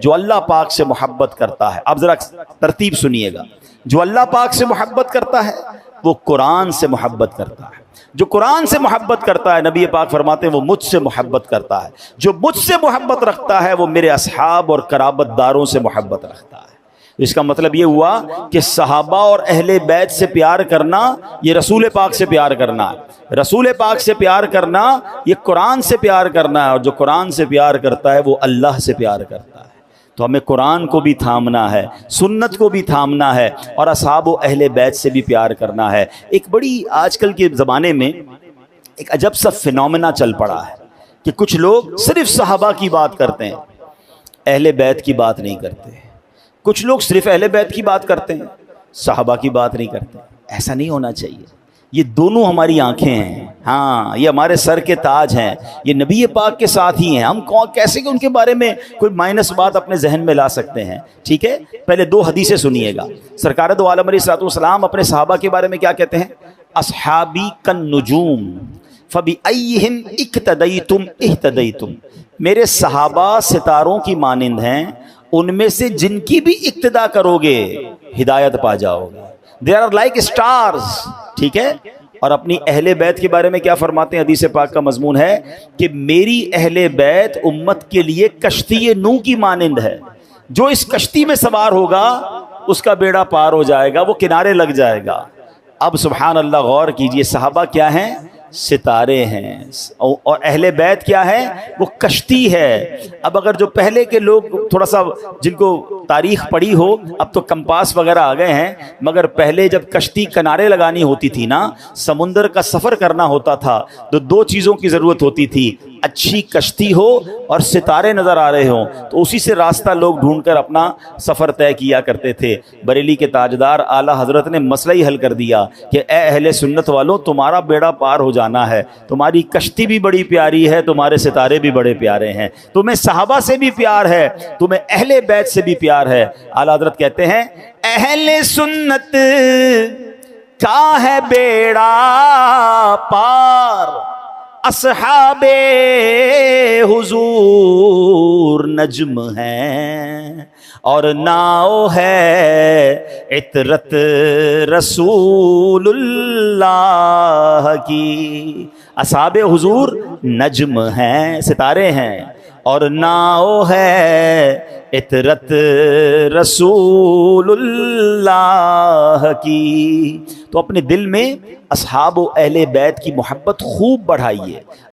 جو اللہ پاک سے محبت کرتا ہے. اب ذرا ترتیب سنیے گا. جو اللہ پاک سے محبت کرتا ہے وہ قرآن سے محبت کرتا ہے. جو قرآن سے محبت کرتا ہے نبی پاک فرماتے ہیں وہ مجھ سے محبت کرتا ہے. جو مجھ سے محبت رکھتا ہے وہ میرے اصحاب اور قرابت داروں سے محبت رکھتا ہے. اس کا مطلب یہ ہوا کہ صحابہ اور اہل بیت سے پیار کرنا یہ رسول پاک سے پیار کرنا ہے. رسول پاک سے پیار کرنا یہ قرآن سے پیار کرنا ہے. اور جو قرآن سے پیار کرتا ہے وہ اللہ سے پیار کرتا ہے. تو ہمیں قرآن کو بھی تھامنا ہے, سنت کو بھی تھامنا ہے, اور اصحاب و اہل بیت سے بھی پیار کرنا ہے. ایک بڑی آج کل کے زمانے میں ایک عجب سا فینومینا چل پڑا ہے کہ کچھ لوگ صرف صحابہ کی بات کرتے ہیں, اہل بیت کی بات نہیں کرتے. کچھ لوگ صرف اہل بیت کی بات کرتے ہیں, صحابہ کی بات نہیں کرتے. ایسا نہیں ہونا چاہیے. یہ دونوں ہماری آنکھیں ہیں. ہاں, یہ ہمارے سر کے تاج ہیں. یہ نبی پاک کے ساتھ ہی ہیں. ہم کیسے کہ ان کے بارے میں کوئی مائنس بات اپنے ذہن میں لا سکتے ہیں؟ ٹھیک ہے, پہلے دو حدیثیں سنیے گا. سرکار دو عالم علیہ الصلوۃ والسلام اپنے صحابہ کے بارے میں کیا کہتے ہیں؟ اصحابی کالنجوم فبأیہم اقتدیتم اہتدیتم. میرے صحابہ ستاروں کی مانند ہیں, ان میں سے جن کی بھی اقتدا کرو گے ہدایت پا جاؤ گے. They are like stars. ٹھیک ہے. اور اپنی اہل بیت کے بارے میں کیا فرماتے ہیں؟ حدیث پاک کا مضمون ہے کہ میری اہل بیت امت کے لیے کشتی نوح کی مانند ہے. جو اس کشتی میں سوار ہوگا اس کا بیڑا پار ہو جائے گا, وہ کنارے لگ جائے گا. اب سبحان اللہ غور کیجئے, صحابہ کیا ہیں؟ ستارے ہیں, اور اہل بیت کیا ہے؟ وہ کشتی ہے. اب اگر جو پہلے کے لوگ تھوڑا سا جن کو تاریخ پڑھی ہو, اب تو کمپاس وغیرہ آ گئے ہیں, مگر پہلے جب کشتی کنارے لگانی ہوتی تھی نا, سمندر کا سفر کرنا ہوتا تھا, تو دو چیزوں کی ضرورت ہوتی تھی, اچھی کشتی ہو اور ستارے نظر آ رہے ہوں. تو اسی سے راستہ لوگ ڈھونڈ کر اپنا سفر طے کیا کرتے تھے. بریلی کے تاجدار اعلیٰ حضرت نے مسئلہ ہی حل کر دیا کہ اے اہل سنت والوں, تمہارا بیڑا پار ہو جانا ہے. تمہاری کشتی بھی بڑی پیاری ہے, تمہارے ستارے بھی بڑے پیارے ہیں. تمہیں صحابہ سے بھی پیار ہے, تمہیں اہل بیت سے بھی پیار ہے. اعلیٰ حضرت کہتے ہیں اہل سنت کا ہے بیڑا پار, اصحاب حضور نجم ہیں, اور ناؤ ہے عطرت رسول اللہ کی. اصحاب حضور نجم ہیں, ستارے ہیں, اور ناؤ ہے عطرت رسول اللہ کی. تو اپنے دل میں اصحاب و اہل بیت کی محبت خوب بڑھائیے.